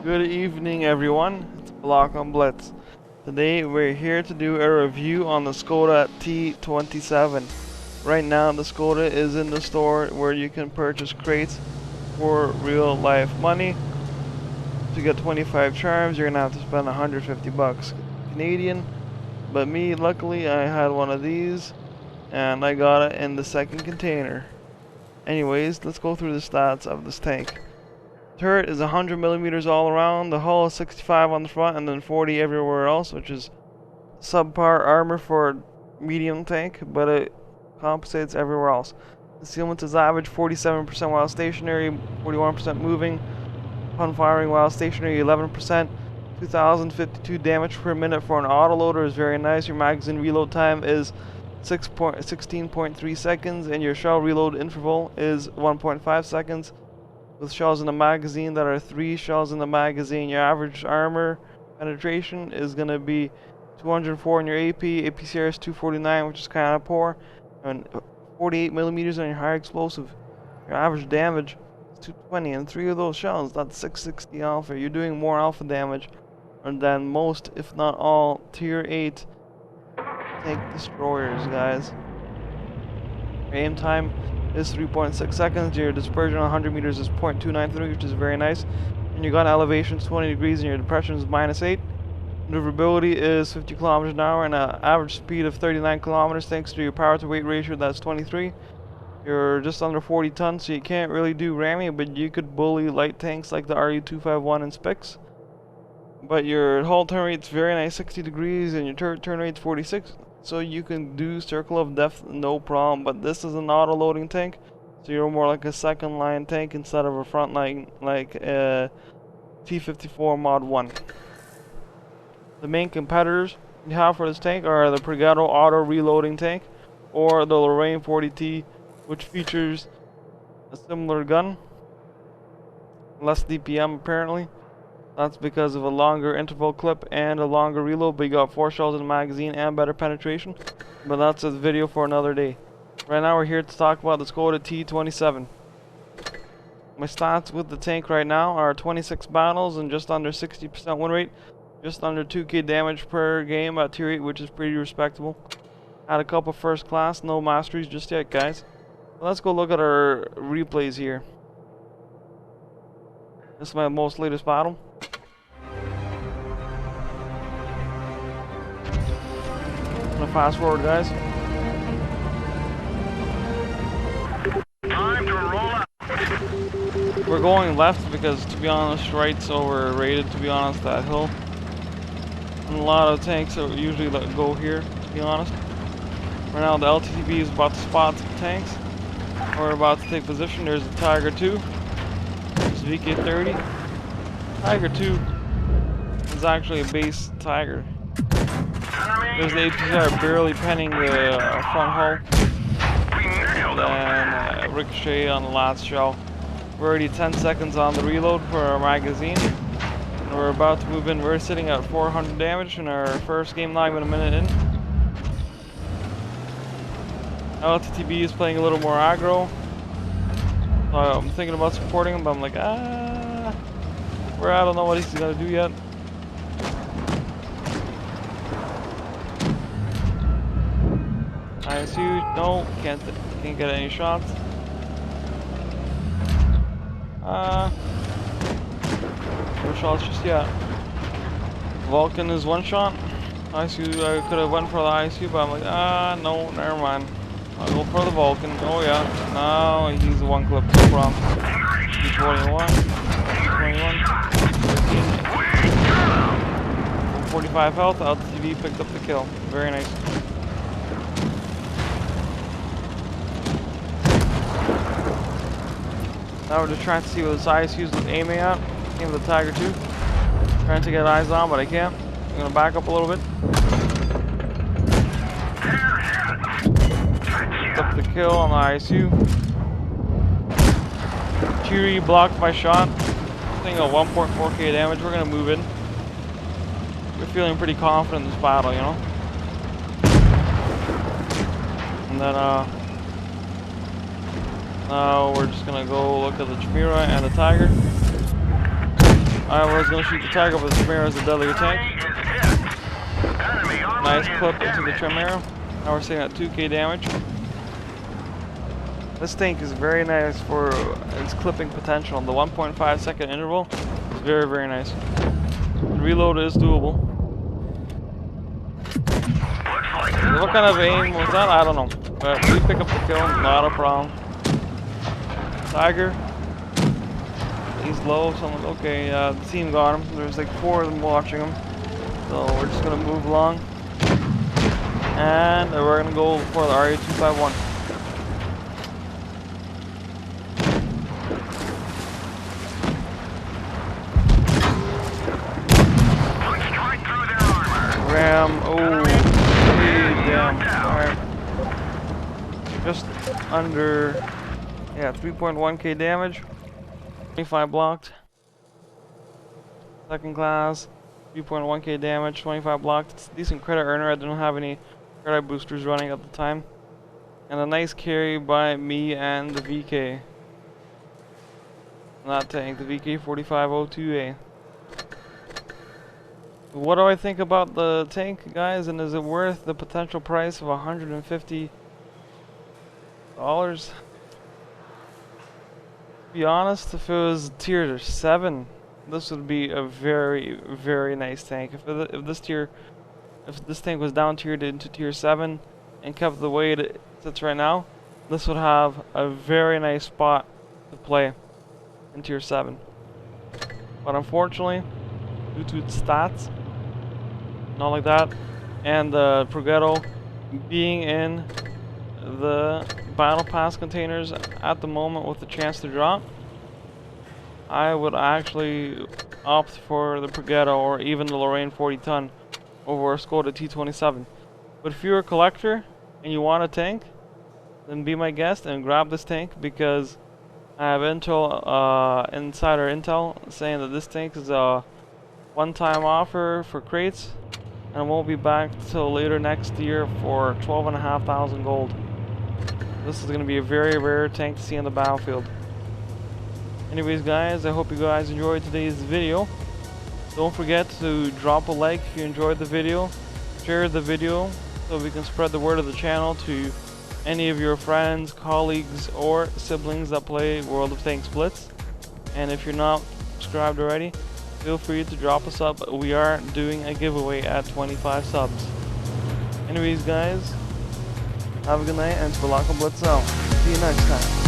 Good evening, everyone. It's Block on Blitz. Today we're here to do a review on the Skoda T27. Right now the Skoda is in the store where you can purchase crates for real life money. To get 25 charms, you're gonna have to spend 150 bucks Canadian. But me, luckily, I had one of these and I got it in the second container. Anyways, let's go through the stats of this tank. Turret is 100 millimeters all around. The hull is 65 on the front and then 40 everywhere else, which is subpar armor for a medium tank, but it compensates everywhere else. Concealment is average 47% while stationary, 41% moving. Upon firing while stationary, 11%. 2052 damage per minute for an autoloader is very nice. Your magazine reload time is 16.3 seconds, and your shell reload interval is 1.5 seconds. With shells in the magazine that are 3 shells in the magazine, your average armor penetration is going to be 204 in your AP. APCR is 249, which is kind of poor, and 48 millimeters on your high explosive. Your average damage is 220, and 3 of those shells, that's 660 alpha. You're doing more alpha damage than most, if not all, tier 8 tank destroyers, guys. Your aim time is 3.6 seconds. Your dispersion on 100 meters is 0.293, which is very nice. And your gun elevation is 20 degrees and your depression is -8. Maneuverability is 50 kilometers an hour and an average speed of 39 kilometers thanks to your power to weight ratio, that's 23. You're just under 40 tons, so you can't really do ramming, but you could bully light tanks like the RU-251 and Spix. But your hull turn rate's very nice, 60 degrees, and your turret turn rate's 46. So you can do Circle of Death no problem, but this is an auto-loading tank, so you're more like a second line tank instead of a front line like a T54 Mod 1. The main competitors you have for this tank are the Progetto auto-reloading tank or the Lorraine 40T, which features a similar gun, less DPM apparently. That's because of a longer interval clip and a longer reload, but you got 4 shells in the magazine and better penetration. But that's a video for another day. Right now we're here to talk about the Skoda T27. My stats with the tank right now are 26 battles and just under 60% win rate. Just under 2k damage per game at tier 8, which is pretty respectable. Had a couple first class, no masteries just yet, guys. Let's go look at our replays here. This is my most latest battle. I'm gonna fast forward, guys. Time to roll out. We're going left because, to be honest, right's overrated, to be honest, that hill. And a lot of tanks that usually go here, to be honest. Right now the LTTB is about to spot the tanks. We're about to take position. There's the Tiger 2. There's VK30. Tiger 2 is actually a base Tiger. There's the APCR barely penning the front hull. And then ricochet on the last shell. We're already 10 seconds on the reload for our magazine. And we're about to move in. We're sitting at 400 damage in our first game, not even a minute in. LTTB is playing a little more aggro. So I'm thinking about supporting him, but I'm like, I don't know what he's gonna do yet. ISU, no, can't get any shots. No shots just yet. Vulcan is 1 shot. ISU, I could have went for the ISU, but I'm like, no, never mind. I'll go for the Vulcan. Oh yeah, no, he's a 1 clip, no problem. T21, T21, 13, 45 health. LTV picked up the kill. Very nice. Now we're just trying to see what this ISU is aiming at. Aim the Tiger 2. Trying to get eyes on, but I can't. I'm gonna back up a little bit. Picked up the kill on the ISU. Cheery blocked my shot. Thing of 1.4k damage. We're gonna move in. We're feeling pretty confident in this battle, you know. And then now we're just gonna go look at the Chimera and the Tiger. I was gonna shoot the target, but the trim arrow is a deadlier tank. Nice clip into the trim arrow. Now we're sitting at 2k damage. This tank is very nice for its clipping potential. The 1.5 second interval is very, very nice. The reload is doable. What kind of aim was that? I don't know. But we pick up the kill, not a problem. Tiger. He's low, so I'm like, okay, the team got him. There's like 4 of them watching him. So we're just gonna move along. And we're gonna go for the RA251. Ram, oh, damn. Alright. Just under, yeah, 3.1k damage. 25 blocked. Second class, 3.1k damage, 25 blocked. It's a decent credit earner. I don't have any credit boosters running at the time. And a nice carry by me and the VK. Not tank, the VK 4502A. What do I think about the tank, guys? And is it worth the potential price of $150? To be honest, if it was tier 7, this would be a very, very nice tank. If this tank was down tiered into tier 7 and kept the way it sits right now, this would have a very nice spot to play in tier 7. But unfortunately, due to its stats, not like that, and the Progetto being in the battle pass containers at the moment with the chance to drop, I would actually opt for the Progetto or even the Lorraine 40 ton over a Skoda T27. But if you're a collector and you want a tank, then be my guest and grab this tank, because I have insider intel saying that this tank is a one-time offer for crates, and won't be back till later next year for 12,500 gold. This is going to be a very rare tank to see on the battlefield. Anyways, guys, I hope you guys enjoyed today's video. Don't forget to drop a like if you enjoyed the video. Share the video so we can spread the word of the channel to any of your friends, colleagues, or siblings that play World of Tanks Blitz. And if you're not subscribed already, feel free to drop a sub. We are doing a giveaway at 25 subs. Anyways, guys, have a good night, and Spelunker Blitz out. See you next time.